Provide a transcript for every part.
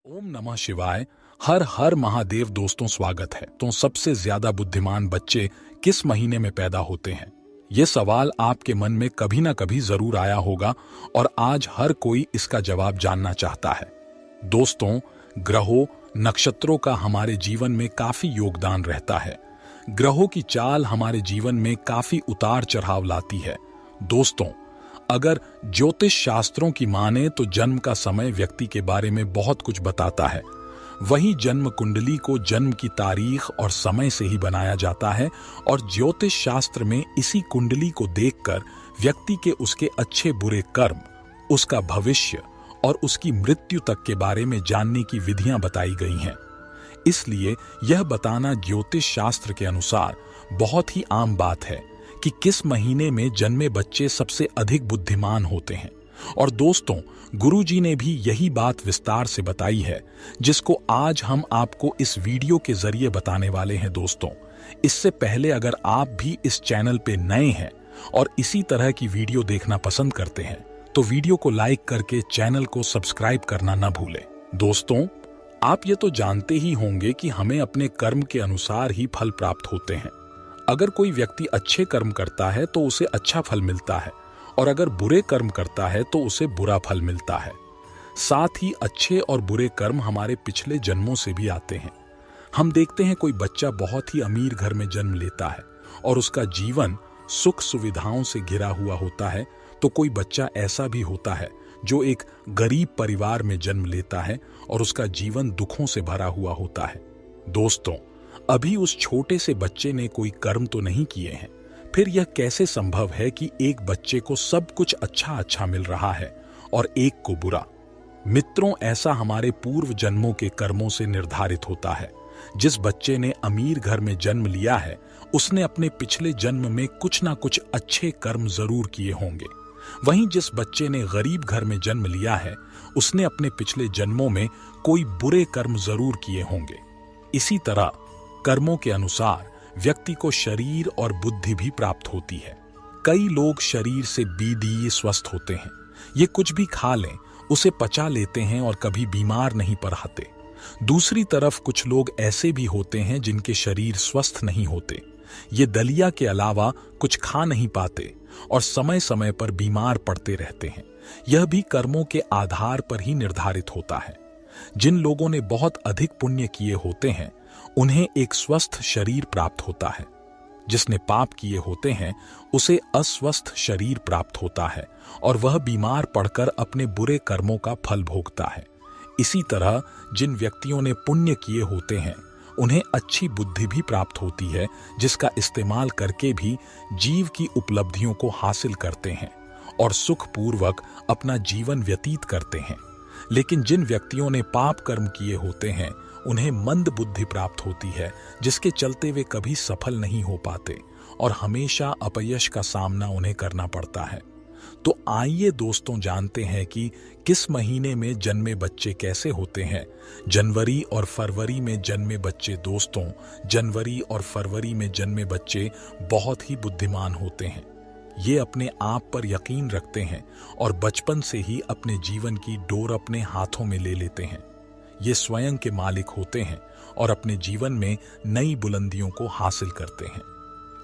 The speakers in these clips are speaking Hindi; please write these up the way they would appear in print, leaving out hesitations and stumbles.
ओम नमः शिवाय। हर हर महादेव। दोस्तों स्वागत है। तो सबसे ज्यादा बुद्धिमान बच्चे किस महीने में पैदा होते हैं? ये सवाल आपके मन में कभी ना कभी जरूर आया होगा और आज हर कोई इसका जवाब जानना चाहता है। दोस्तों, ग्रहों नक्षत्रों का हमारे जीवन में काफी योगदान रहता है। ग्रहों की चाल हमारे जीवन में काफी उतार चढ़ाव लाती है। दोस्तों, अगर ज्योतिष शास्त्रों की माने तो जन्म का समय व्यक्ति के बारे में बहुत कुछ बताता है। वहीं जन्म कुंडली को जन्म की तारीख और समय से ही बनाया जाता है और ज्योतिष शास्त्र में इसी कुंडली को देखकर व्यक्ति के उसके अच्छे बुरे कर्म, उसका भविष्य और उसकी मृत्यु तक के बारे में जानने की विधियां बताई गई हैं। इसलिए यह बताना ज्योतिष शास्त्र के अनुसार बहुत ही आम बात है कि किस महीने में जन्मे बच्चे सबसे अधिक बुद्धिमान होते हैं। और दोस्तों, गुरुजी ने भी यही बात विस्तार से बताई है, जिसको आज हम आपको इस वीडियो के जरिए बताने वाले हैं। दोस्तों, इससे पहले अगर आप भी इस चैनल पे नए हैं और इसी तरह की वीडियो देखना पसंद करते हैं तो वीडियो को लाइक करके चैनल को सब्सक्राइब करना न भूलें। दोस्तों, आप ये तो जानते ही होंगे कि हमें अपने कर्म के अनुसार ही फल प्राप्त होते हैं। अगर कोई व्यक्ति अच्छे कर्म करता है तो उसे अच्छा फल मिलता है और अगर बुरे कर्म करता है तो उसे बुरा फल मिलता है। साथ ही अच्छे और बुरे कर्म हमारे पिछले जन्मों से भी आते हैं। हम देखते हैं कोई बच्चा बहुत ही अमीर घर में जन्म लेता है और उसका जीवन सुख सुविधाओं से घिरा हुआ होता है, तो कोई बच्चा ऐसा भी होता है जो एक गरीब परिवार में जन्म लेता है और उसका जीवन दुखों से भरा हुआ होता है। दोस्तों, अभी उस छोटे से बच्चे ने कोई कर्म तो नहीं किए हैं, फिर यह कैसे संभव है कि एक बच्चे को सब कुछ अच्छा मिल रहा है और एक को बुरा? मित्रों, ऐसा हमारे पूर्व जन्मों के कर्मों से निर्धारित होता है। जिस बच्चे ने अमीर घर में जन्म लिया है उसने अपने पिछले जन्म में कुछ ना कुछ अच्छे कर्म जरूर किए होंगे। वहीं जिस बच्चे ने गरीब घर में जन्म लिया है उसने अपने पिछले जन्मों में कोई बुरे कर्म जरूर किए होंगे। इसी तरह कर्मों के अनुसार व्यक्ति को शरीर और बुद्धि भी प्राप्त होती है। कई लोग शरीर से बीदी स्वस्थ होते हैं। ये कुछ भी खा लें उसे पचा लेते हैं और कभी बीमार नहीं पड़ते। दूसरी तरफ कुछ लोग ऐसे भी होते हैं जिनके शरीर स्वस्थ नहीं होते। ये दलिया के अलावा कुछ खा नहीं पाते और समय समय पर बीमार पड़ते रहते हैं। यह भी कर्मों के आधार पर ही निर्धारित होता है। जिन लोगों ने बहुत अधिक पुण्य किए होते हैं उन्हें एक स्वस्थ शरीर प्राप्त होता है। जिसने पाप किए होते हैं उसे अस्वस्थ शरीर प्राप्त होता है और वह बीमार पड़कर अपने बुरे कर्मों का फल भोगता है। इसी तरह जिन व्यक्तियों ने पुण्य किए होते हैं उन्हें अच्छी बुद्धि भी प्राप्त होती है, जिसका इस्तेमाल करके भी जीव की उपलब्धियों को हासिल करते हैं और सुखपूर्वक अपना जीवन व्यतीत करते हैं। लेकिन जिन व्यक्तियों ने पाप कर्म किए होते हैं उन्हें मंद बुद्धि प्राप्त होती है, जिसके चलते वे कभी सफल नहीं हो पाते और हमेशा अपयश का सामना उन्हें करना पड़ता है। तो आइए दोस्तों जानते हैं कि किस महीने में जन्मे बच्चे कैसे होते हैं। जनवरी और फरवरी में जन्मे बच्चे। दोस्तों, जनवरी और फरवरी में जन्मे बच्चे बहुत ही बुद्धिमान होते हैं। ये अपने आप पर यकीन रखते हैं और बचपन से ही अपने जीवन की डोर अपने हाथों में ले लेते हैं। ये स्वयं के मालिक होते हैं और अपने जीवन में नई बुलंदियों को हासिल करते हैं।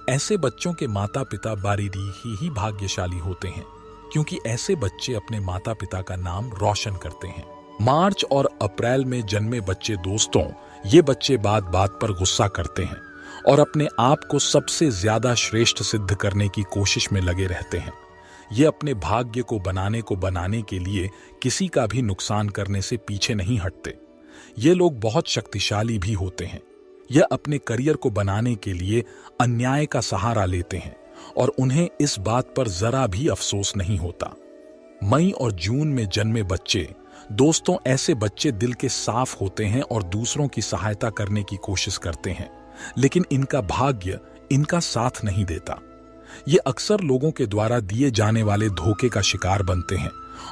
ऐसे बच्चों के माता पिता बारिदी ही भाग्यशाली होते हैं, क्योंकि ऐसे बच्चे अपने माता पिता का नाम रोशन करते हैं। मार्च और अप्रैल में जन्मे बच्चे। दोस्तों, ये बच्चे बात बात पर गुस्सा करते हैं और अपने आप को सबसे ज्यादा श्रेष्ठ सिद्ध करने की कोशिश में लगे रहते हैं। ये अपने भाग्य को बनाने के लिए किसी का भी नुकसान करने से पीछे नहीं हटते। ये लोग बहुत शक्तिशाली भी होते हैं। यह अपने करियर को बनाने के लिए अन्याय का सहारा लेते हैं और उन्हें इस बात पर जरा भी अफसोस नहीं होता। मई और जून में जन्मे बच्चे। दोस्तों, ऐसे बच्चे दिल के साफ होते हैं और दूसरों की सहायता करने की कोशिश करते हैं, लेकिन इनका भाग्य इनका साथ नहीं देता। ये अक्सर लोगों के द्वारा दिए जाने वाले धोखे का शिकार बनते हैं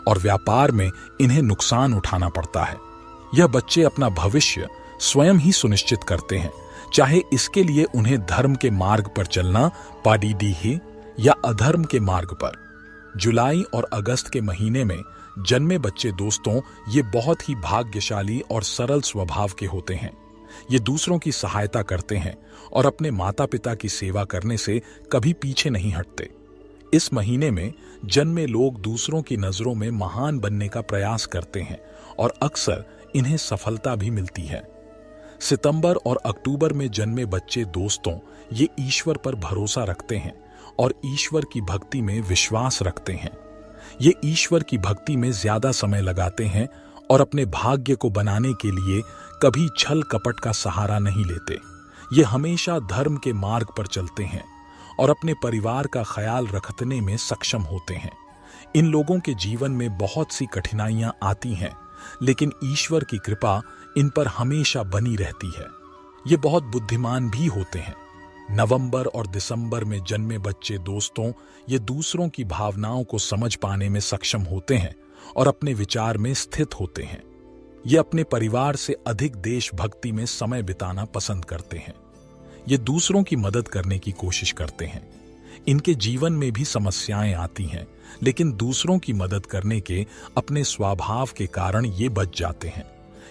और व्यापार में इन्हें नुकसान उठाना पड़ता है। यह बच्चे अपना भविष्य स्वयं ही सुनिश्चित करते हैं, चाहे इसके लिए उन्हें धर्म के मार्ग पर चलना पाडीडी ही या अधर्म के मार्ग पर। जुलाई और अगस्त के महीने में जन्मे बच्चे दोस्तों ये बहुत ही भाग्यशाली और सरल स्वभाव के होते हैं। ये दूसरों की सहायता करते हैं और अपने माता पिता की सेवा करने से कभी पीछे नहीं हटते। इस महीने में जन्मे लोग दूसरों की नजरों में महान बनने का प्रयास करते हैं और अक्सर इन्हें सफलता भी मिलती है। सितंबर और अक्टूबर में जन्मे बच्चे दोस्तों ये ईश्वर पर भरोसा रखते हैं और ईश्वर की भक्ति में विश्वास रखते हैं। ये ईश्वर की भक्ति में ज्यादा समय लगाते हैं और अपने भाग्य को बनाने के लिए कभी छल कपट का सहारा नहीं लेते। ये हमेशा धर्म के मार्ग पर चलते हैं और अपने परिवार का ख्याल रखने में सक्षम होते हैं। इन लोगों के जीवन में बहुत सी कठिनाइयां आती हैं, लेकिन ईश्वर की कृपा इन पर हमेशा बनी रहती है। ये बहुत बुद्धिमान भी होते हैं। नवंबर और दिसंबर में जन्मे बच्चे दोस्तों ये दूसरों की भावनाओं को समझ पाने में सक्षम होते हैं और अपने विचार में स्थित होते हैं। ये अपने परिवार से अधिक देशभक्ति में समय बिताना पसंद करते हैं। ये दूसरों की मदद करने की कोशिश करते हैं। इनके जीवन में भी समस्याएं आती हैं, लेकिन दूसरों की मदद करने के अपने स्वभाव के कारण ये बच जाते हैं।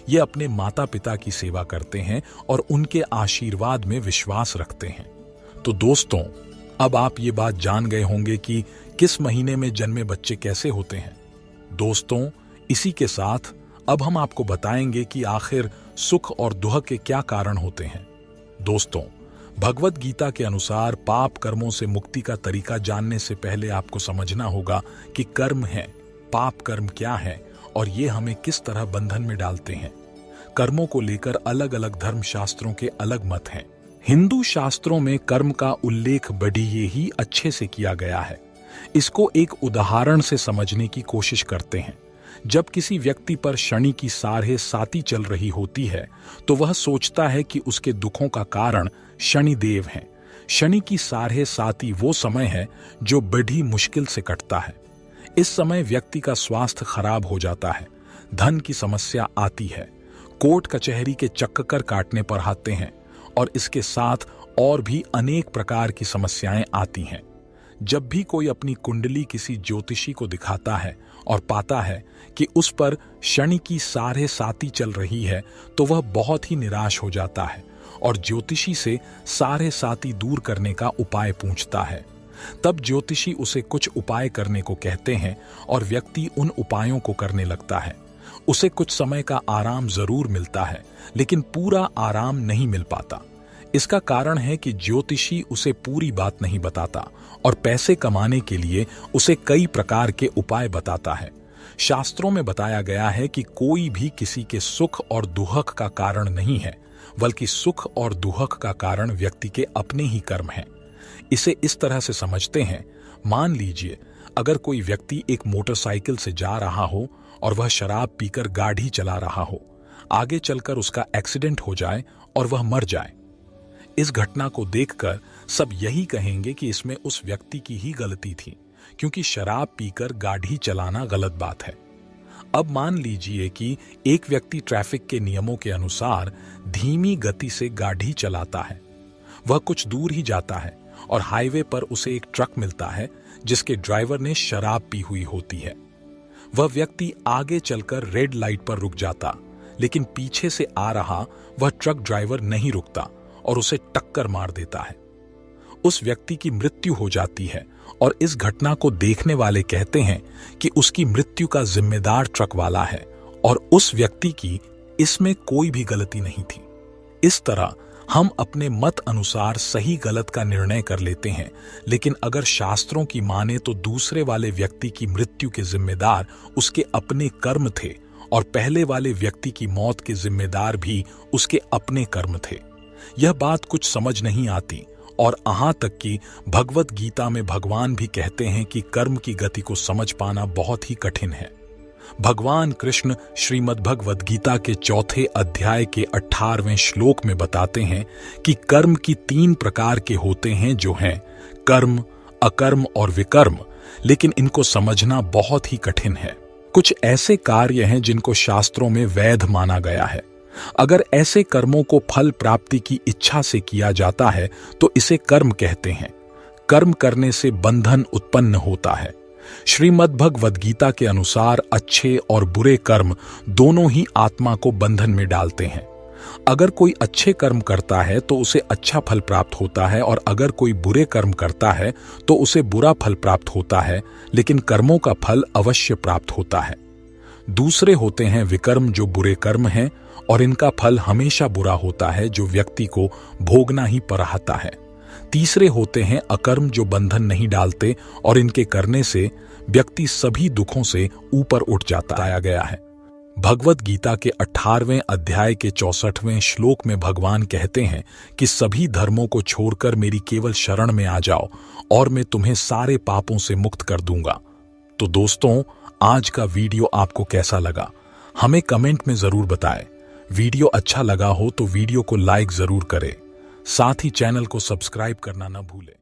ये अपने माता पिता की सेवा करते हैं और उनके आशीर्वाद में विश्वास रखते हैं। तो दोस्तों, अब आप ये बात जान गए होंगे कि किस महीने में जन्मे बच्चे कैसे होते हैं। दोस्तों, इसी के साथ अब हम आपको बताएंगे कि आखिर सुख और दुख के क्या कारण होते हैं। दोस्तों, भगवत गीता के अनुसार पाप कर्मों से मुक्ति का तरीका जानने से पहले आपको समझना होगा कि कर्म है, पाप कर्म क्या है और ये हमें किस तरह बंधन में डालते हैं। कर्मों को लेकर अलग अलग धर्म शास्त्रों के अलग मत हैं। हिंदू शास्त्रों में कर्म का उल्लेख बढ़िए ही अच्छे से किया गया है। इसको एक उदाहरण से समझने की कोशिश करते हैं। जब किसी व्यक्ति पर शनि की साढ़े साती चल रही होती है तो वह सोचता है कि उसके दुखों का कारण शनिदेव हैं। शनि की साढ़े साती वो समय है जो बड़ी मुश्किल से कटता है। इस समय व्यक्ति का स्वास्थ्य खराब हो जाता है, धन की समस्या आती है, कोर्ट कचहरी के चक्कर काटने पर आते हैं और इसके साथ और भी अनेक प्रकार की समस्याएं आती हैं। जब भी कोई अपनी कुंडली किसी ज्योतिषी को दिखाता है और पाता है कि उस पर शनि की साढ़े साती चल रही है तो वह बहुत ही निराश हो जाता है और ज्योतिषी से साढ़े साती दूर करने का उपाय पूछता है। तब ज्योतिषी उसे कुछ उपाय करने को कहते हैं और व्यक्ति उन उपायों को करने लगता है। उसे कुछ समय का आराम जरूर मिलता है, लेकिन पूरा आराम नहीं मिल पाता। इसका कारण है कि ज्योतिषी उसे पूरी बात नहीं बताता और पैसे कमाने के लिए उसे कई प्रकार के उपाय बताता है। शास्त्रों में बताया गया है कि कोई भी किसी के सुख और दुख का कारण नहीं है, बल्कि सुख और दुख का कारण व्यक्ति के अपने ही कर्म हैं। इसे इस तरह से समझते हैं, मान लीजिए अगर कोई व्यक्ति एक मोटरसाइकिल से जा रहा हो और वह शराब पीकर गाड़ी चला रहा हो, आगे चलकर उसका एक्सीडेंट हो जाए और वह मर जाए। इस घटना को देखकर सब यही कहेंगे कि इसमें उस व्यक्ति की ही गलती थी, क्योंकि शराब पीकर गाड़ी चलाना गलत बात है। अब मान लीजिए कि एक व्यक्ति ट्रैफिक के नियमों के अनुसार धीमी गति से गाड़ी चलाता है। वह कुछ दूर ही जाता है और हाईवे पर उसे एक ट्रक मिलता है जिसके ड्राइवर ने शराब पी हुई होती है। वह व्यक्ति आगे चलकर रेड लाइट पर रुक जाता, लेकिन पीछे से आ रहा वह ट्रक ड्राइवर नहीं रुकता और उसे टक्कर मार देता है। उस व्यक्ति की मृत्यु हो जाती है और इस घटना को देखने वाले कहते हैं कि उसकी मृत्यु का जिम्मेदार ट्रक वाला है और उस व्यक्ति की इसमें कोई भी गलती नहीं थी। इस तरह हम अपने मत अनुसार सही गलत का निर्णय कर लेते हैं, लेकिन अगर शास्त्रों की माने तो दूसरे वाले व्यक्ति की मृत्यु के जिम्मेदार उसके अपने कर्म थे और पहले वाले व्यक्ति की मौत के जिम्मेदार भी उसके अपने कर्म थे। यह बात कुछ समझ नहीं आती और यहाँ तक कि भगवत गीता में भगवान भी कहते हैं कि कर्म की गति को समझ पाना बहुत ही कठिन है। भगवान कृष्ण श्रीमद् भगवत गीता के 4 अध्याय के 18वें श्लोक में बताते हैं कि कर्म की 3 प्रकार के होते हैं, जो हैं कर्म, अकर्म और विकर्म, लेकिन इनको समझना बहुत ही कठिन है। कुछ ऐसे कार्य हैं जिनको शास्त्रों में वैध माना गया है। अगर ऐसे कर्मों को फल प्राप्ति की इच्छा से किया जाता है तो इसे कर्म कहते हैं। कर्म करने से बंधन उत्पन्न होता है। श्रीमद् भगवद गीता के अनुसार अच्छे और बुरे कर्म दोनों ही आत्मा को बंधन में डालते हैं। अगर कोई अच्छे कर्म करता है तो उसे अच्छा फल प्राप्त होता है, और अगर कोई बुरे कर्म करता है तो उसे बुरा फल प्राप्त होता है, लेकिन कर्मों का फल अवश्य प्राप्त होता है। दूसरे होते हैं विकर्म, जो बुरे कर्म हैं और इनका फल हमेशा बुरा होता है, जो व्यक्ति को भोगना ही पड़ता है। तीसरे होते हैं अकर्म, जो बंधन नहीं डालते और इनके करने से व्यक्ति सभी दुखों से ऊपर उठ जाता आया गया है। भगवद गीता के 18वें अध्याय के 64वें श्लोक में भगवान कहते हैं कि सभी धर्मों को छोड़कर मेरी केवल शरण में आ जाओ और मैं तुम्हें सारे पापों से मुक्त कर दूंगा। तो दोस्तों, आज का वीडियो आपको कैसा लगा हमें कमेंट में जरूर बताएं। वीडियो अच्छा लगा हो तो वीडियो को लाइक जरूर करें, साथ ही चैनल को सब्सक्राइब करना न भूलें।